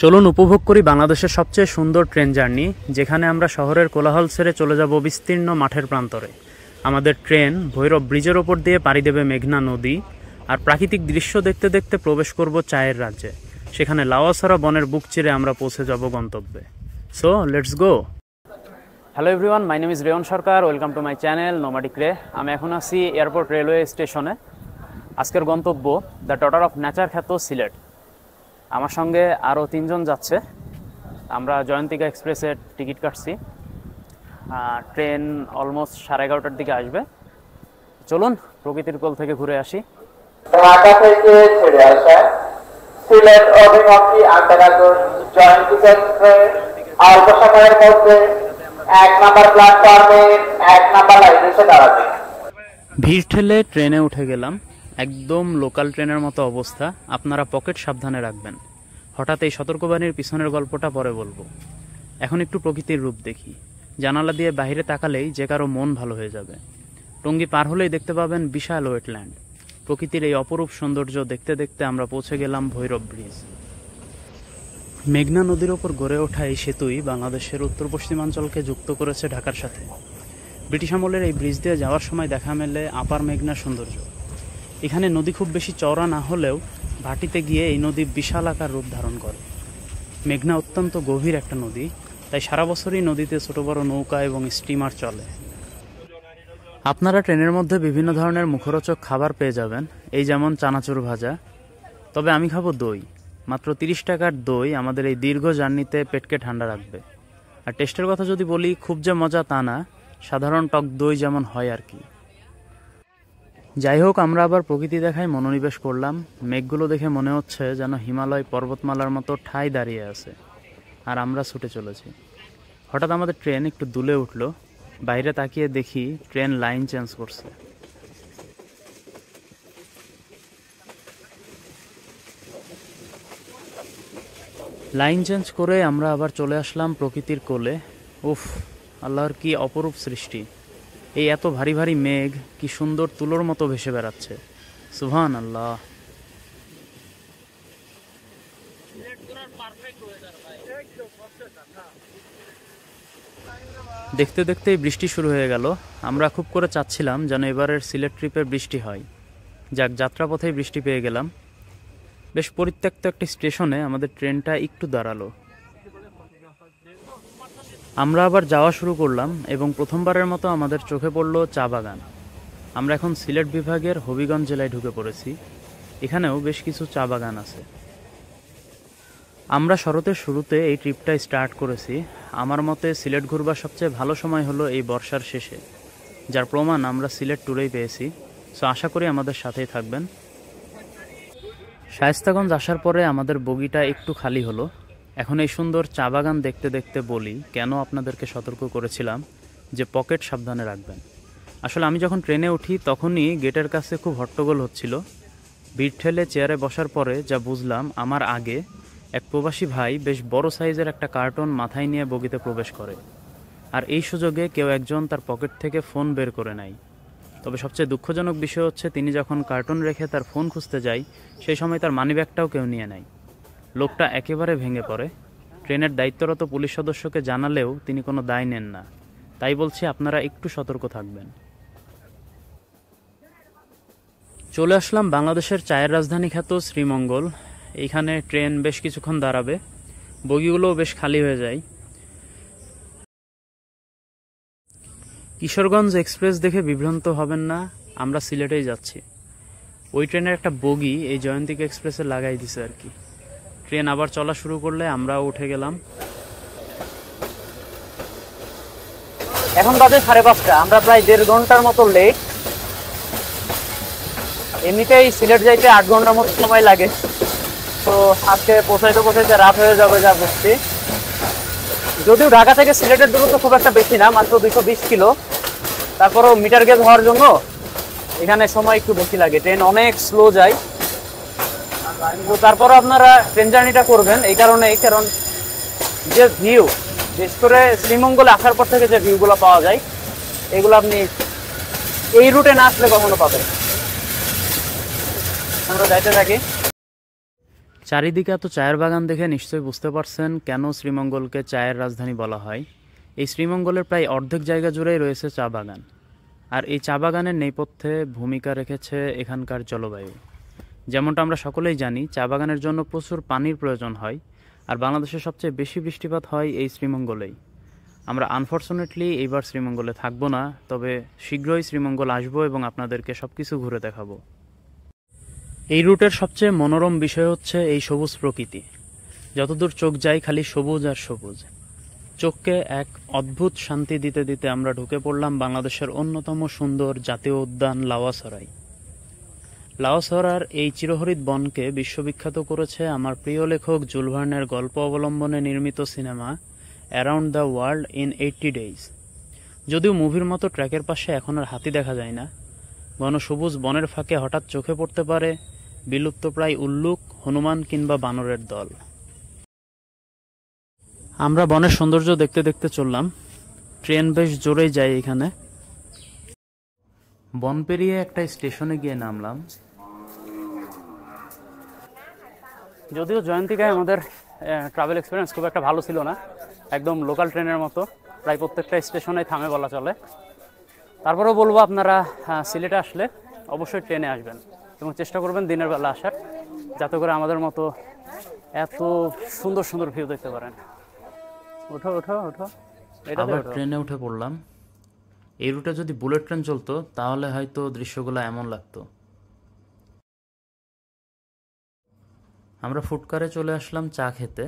চলুন উপভোগ করি বাংলাদেশের সবচেয়ে সুন্দর ট্রেন জার্নি, যেখানে আমরা শহরের কোলাহল ছেড়ে চলে যাব বিস্তীর্ণ মাঠের প্রান্তরে। আমাদের ট্রেন ভৈরব ব্রিজের ওপর দিয়ে পাড়ি দেবে মেঘনা নদী, আর প্রাকৃতিক দৃশ্য দেখতে দেখতে প্রবেশ করব চায়ের রাজ্যে। সেখানে লাওয়াছড়া বনের বুক চিরে আমরা পৌঁছে যাব গন্তব্যে। So let's go. Hello everyone, my name is rayon Sarkar. Welcome to my channel nomadic রে। আমি এখন আছি এয়ারপোর্ট রেলওয়ে স্টেশনে। আজকের গন্তব্য দ্য ডটার অফ নেচার খ্যাত সিলেট। আমার সঙ্গে আরও 3 জন যাচ্ছে। আমরা জয়ন্তিকা এক্সপ্রেসের টিকিট কাটছি। ট্রেন অলমোস্ট 11:30টার দিকে আসবে। চলুন প্রকৃতির কোল থেকে ঘুরে আসি। ঢাকা থেকে ছেড়ে আসা সিলেট অভিমুখী আন্তর্জাতিক জয়ন্তিকা এক্সপ্রেস অল্প সময়ের মধ্যে 1 নম্বর প্ল্যাটফর্মে 1 নম্বর লাইনে এসে দাঁড়াবে। ভিড় ঠেলে ট্রেনে উঠে গেলাম। একদম লোকাল ট্রেনের মতো অবস্থা। আপনারা পকেট সাবধানে রাখবেন। হঠাৎ এই সতর্কবাণীর পিছনের গল্পটা পরে বলবো। এখন একটু প্রকৃতির রূপ দেখি। জানালা দিয়ে বাইরে তাকালেই যে কারো মন ভালো হয়ে যাবে। টঙ্গী পার হলেই দেখতে পাবেন বিশাল ওয়েটল্যান্ড। প্রকৃতির এই অপরূপ সৌন্দর্য দেখতে দেখতে আমরা পৌঁছে গেলাম ভৈরব ব্রিজ। মেঘনা নদীর ওপর গড়ে ওঠা এই সেতুই বাংলাদেশের উত্তর পশ্চিমাঞ্চলকে যুক্ত করেছে ঢাকার সাথে। ব্রিটিশ আমলের এই ব্রিজ দিয়ে যাওয়ার সময় দেখা মেলে আপার মেঘনার সৌন্দর্য। এখানে নদী খুব বেশি চওড়া না হলেও ভাটিতে গিয়ে এই নদী বিশাল আকার রূপ ধারণ করে। মেঘনা অত্যন্ত গভীর একটা নদী, তাই সারা বছরই নদীতে ছোট বড় নৌকা এবং স্টিমার চলে। আপনারা ট্রেনের মধ্যে বিভিন্ন ধরনের মুখরোচক খাবার পেয়ে যাবেন, এই যেমন চানাচুর ভাজা। তবে আমি খাবো দই। মাত্র 30 টাকার দই আমাদের এই দীর্ঘ জার্নিতে পেটকে ঠান্ডা রাখবে। আর টেস্টের কথা যদি বলি, খুব যে মজা তা না, সাধারণ টক দই যেমন হয় আর কি। যাই হোক, আমরা আবার প্রকৃতি দেখায় মনোনিবেশ করলাম। মেঘগুলো দেখে মনে হচ্ছে যেন হিমালয় পর্বতমালার মতো ঠাই দাঁড়িয়ে আছে, আর আমরা ছুটে চলেছি। হঠাৎ আমাদের ট্রেন একটু দুলে উঠল। বাইরে তাকিয়ে দেখি ট্রেন লাইন চেঞ্জ করছে। লাইন চেঞ্জ করে আমরা আবার চলে আসলাম প্রকৃতির কোলে। উফ, আল্লাহর কি অপরূপ সৃষ্টি! এই এত ভারী ভারী মেঘ কি সুন্দর তুলোর মতো ভেসে বেড়াচ্ছে। সুবহান আল্লাহ। দেখতে দেখতেই বৃষ্টি শুরু হয়ে গেল। আমরা খুব করে চাচ্ছিলাম যেন এবারের সিলেট ট্রিপে বৃষ্টি হয়। যাক, যাত্রাপথেই বৃষ্টি পেয়ে গেলাম। বেশ পরিত্যক্ত একটি স্টেশনে আমাদের ট্রেনটা একটু দাঁড়ালো। আমরা আবার যাওয়া শুরু করলাম এবং প্রথমবারের মতো আমাদের চোখে পড়ল চা বাগান। আমরা এখন সিলেট বিভাগের হবিগঞ্জ জেলায় ঢুকে পড়েছি। এখানেও বেশ কিছু চা বাগান আছে। আমরা শরতের শুরুতে এই ট্রিপটা স্টার্ট করেছি। আমার মতে সিলেট ঘুরবার সবচেয়ে ভালো সময় হলো এই বর্ষার শেষে, যার প্রমাণ আমরা সিলেট ট্যুরেই পেয়েছি। সো আশা করি আমাদের সাথেই থাকবেন। শায়েস্তাগঞ্জ আসার পরে আমাদের বগিটা একটু খালি হলো। এখন এই সুন্দর চা বাগান দেখতে দেখতে বলি কেন আপনাদেরকে সতর্ক করেছিলাম যে পকেট সাবধানে রাখবেন। আসলে আমি যখন ট্রেনে উঠি তখনই গেটের কাছে খুব হট্টগোল হচ্ছিল। ভিড় ঠেলে চেয়ারে বসার পরে যা বুঝলাম, আমার আগে এক প্রবাসী ভাই বেশ বড় সাইজের একটা কার্টন মাথায় নিয়ে বগিতে প্রবেশ করে। আর এই সুযোগে কেউ একজন তার পকেট থেকে ফোন বের করে নেয়। তবে সবচেয়ে দুঃখজনক বিষয় হচ্ছে, তিনি যখন কার্টন রেখে তার ফোন খুঁজতে যায়, সেই সময় তার মানিব্যাগটাও কেউ নিয়ে নেয়। লোকটা একেবারে ভেঙে পড়ে। ট্রেনের দায়িত্বরত পুলিশ সদস্যকে জানালেও তিনি কোনো দায় নেন না। তাই বলছি, আপনারা একটু সতর্ক থাকবেন। চলে আসলাম বাংলাদেশের চায়ের রাজধানী খ্যাত শ্রীমঙ্গল। এইখানে ট্রেন বেশ কিছুক্ষণ দাঁড়াবে। বগিগুলোও বেশ খালি হয়ে যায়। কিশোরগঞ্জ এক্সপ্রেস দেখে বিভ্রান্ত হবেন না, আমরা সিলেটেই যাচ্ছি। ওই ট্রেনের একটা বগি এই জয়ন্তিকা এক্সপ্রেসে লাগাই দিছে আর কি। ট্রেন আবার চলা শুরু করলে আমরাও উঠে গেলাম। এখন বাজে 5:30। আমরা প্রায় 1.5 ঘন্টার মতো লেট। এমনিতেই সিলেট যাইতে 8 ঘন্টার মতো সময় লাগে। তো আজকে পৌঁছাইতে রাত হয়ে যাবে যা বুঝছি। যদিও ঢাকা থেকে সিলেটের দূরত্ব খুব একটা বেশি না, মাত্র 220 কিলো। তারপরও মিটার গেজ হওয়ার জন্য এখানে সময় একটু বেশি লাগে। ট্রেন অনেক স্লো যায়। তো তারপরও আপনারা ট্রেন জার্নিটা করবেন এই কারণ যে ভিউ, বিশেষ করে শ্রীমঙ্গলে আসার পর থেকে যে ভিউগুলো পাওয়া যায়, এগুলো আপনি এই রুটে না আসলে কখনো পাবেন। আমরা যাইতে থাকি। চারিদিকে এত চায়ের বাগান দেখে নিশ্চয়ই বুঝতে পারছেন কেন শ্রীমঙ্গলকে চায়ের রাজধানী বলা হয়। এই শ্রীমঙ্গলের প্রায় অর্ধেক জায়গা জুড়েই রয়েছে চা বাগান, আর এই চা বাগানের নেপথ্যে ভূমিকা রেখেছে এখানকার জলবায়ু। যেমনটা আমরা সকলেই জানি, চা বাগানের জন্য প্রচুর পানির প্রয়োজন হয়, আর বাংলাদেশের সবচেয়ে বেশি বৃষ্টিপাত হয় এই শ্রীমঙ্গলেই। আমরা আনফর্চুনেটলি এইবার শ্রীমঙ্গলে থাকবো না, তবে শীঘ্রই শ্রীমঙ্গল আসবো এবং আপনাদেরকে সব কিছু ঘুরে দেখাবো। এই রুটের সবচেয়ে মনোরম বিষয় হচ্ছে এই সবুজ প্রকৃতি। যতদূর চোখ যায় খালি সবুজ আর সবুজ। চোখকে এক অদ্ভুত শান্তি দিতে দিতে আমরা ঢুকে পড়লাম বাংলাদেশের অন্যতম সুন্দর জাতীয় উদ্যান লাউয়াছড়ায়। লাউয়াছড়ার এই চিরহরিৎ বনকে বিশ্ববিখ্যাত করেছে আমার প্রিয় লেখক জুল ভার্নের গল্প অবলম্বনে নির্মিত cinema around the world in 80 days. যদিও মুভির মতো ট্র্যাকের পাশে এখন আর হাতি দেখা যায় না, ঘন সবুজ বনের ফাঁকে হঠাৎ চোখে পড়তে পারে বিলুপ্তপ্রায় উল্লুক, হনুমান কিংবা বানরের দল। আমরা বনের সৌন্দর্য দেখতে দেখতে চললাম। ট্রেন বেশ জোরেই যায় এখানে। বন পেরিয়ে একটা স্টেশনে গিয়ে নামলাম। যদিও জয়ন্তিকায় আমাদের ট্রাভেল এক্সপিরিয়েন্স খুব একটা ভালো ছিল না, একদম লোকাল ট্রেনের মতো, প্রায় প্রত্যেকটা স্টেশনে থামে বলা চলে। তারপরেও বলবো আপনারা সিলেটে আসলে অবশ্যই ট্রেনে আসবেন এবং চেষ্টা করবেন দিনের বেলা আসার, যাতে করে আমাদের মতো এত সুন্দর সুন্দর ভিউ দেখতে পারেন। ওঠো ওঠো ওঠো, আবার ট্রেনে উঠে পড়লাম। এই রুটে যদি বুলেট ট্রেন চলতো তাহলে হয়তো দৃশ্যগুলো এমন লাগতো। আমরা ফুটকারে চলে আসলাম চা খেতে।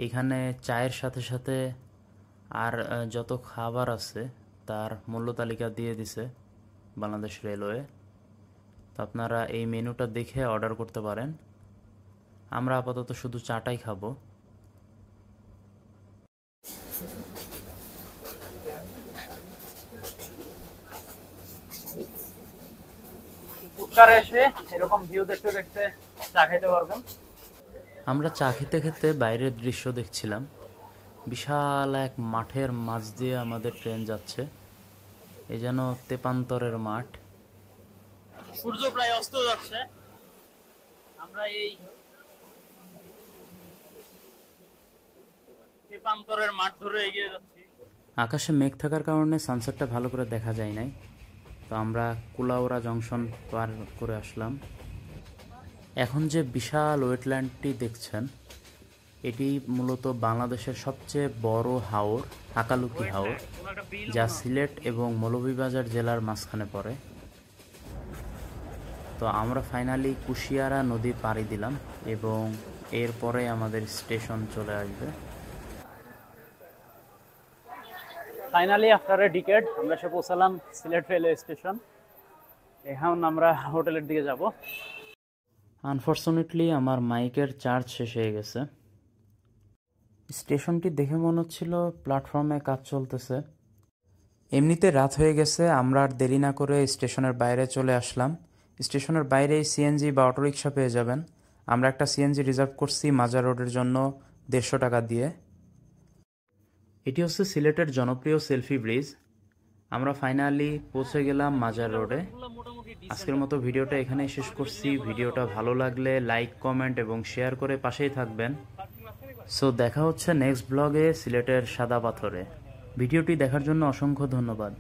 এইখানে চায়ের সাথে সাথে আর যত খাবার আছে তার মূল্য তালিকা দিয়ে দিছে বাংলাদেশ রেলওয়ে। তো আপনারা এই মেনুটা দেখে অর্ডার করতে পারেন। আমরা আপাতত শুধু চাটাই খাবো। ফুটকারে এসে এরকম ভিউ দেখতে দেখতে চা খেতে পারবেন। আমরা চা খেতে খেতে বাইরের দৃশ্য দেখছিলাম। বিশাল এক মাঠের মাঝ দিয়ে আমাদের ট্রেন যাচ্ছে। এই যেন তেপান্তরের মাঠ। সূর্য প্রায় অস্ত যাচ্ছে। আমরা এই তেপান্তরের মাঠ ধরে এগিয়ে যাচ্ছি। আকাশে মেঘ থাকার কারণে সানসেটটা ভালো করে দেখা যায় নাই। তো আমরা কুলাউড়া জংশন পার করে আসলাম। এখন যে বিশাল ওয়েটল্যান্ডটি দেখছেন, এটি মূলত বাংলাদেশের সবচেয়ে বড় হাওর, হাকালুকি হাওর, যা সিলেট এবং মৌলভীবাজার জেলার মাঝখানে পড়ে। তো আমরা ফাইনালি কুশিয়ারা নদী পাড়ি দিলাম এবং এরপরে আমাদের স্টেশন চলে আসবে। ফাইনালি আফটার এ ডিকেড আমরা এসে পৌঁছালাম সিলেট রেলওয়ে স্টেশন। এখন আমরা হোটেলের দিকে যাব। আনফর্চুনেটলি আমার মাইকের চার্জ শেষ হয়ে গেছে। স্টেশনটি দেখে মনে হচ্ছিল প্ল্যাটফর্মে কাজ চলতেছে। এমনিতে রাত হয়ে গেছে, আমরা আর দেরি না করে স্টেশনের বাইরে চলে আসলাম। স্টেশনের বাইরেই সিএনজি বা অটোরিকশা পেয়ে যাবেন। আমরা একটা সিএনজি রিজার্ভ করছি মাজার রোডের জন্য 150 টাকা দিয়ে। এটি হচ্ছে সিলেটের জনপ্রিয় সেলফি ব্রিজ। আমরা ফাইনালি পৌঁছে গেলাম মাজার রোডে। আজকের মতো ভিডিওটা এখানেই শেষ করছি। ভিডিওটা ভালো লাগলে লাইক, কমেন্ট এবং শেয়ার করে পাশেই থাকবেন। সো দেখা হচ্ছে নেক্সট ব্লগে সিলেটের সাদা পাথরে। ভিডিওটি দেখার জন্য অসংখ্য ধন্যবাদ।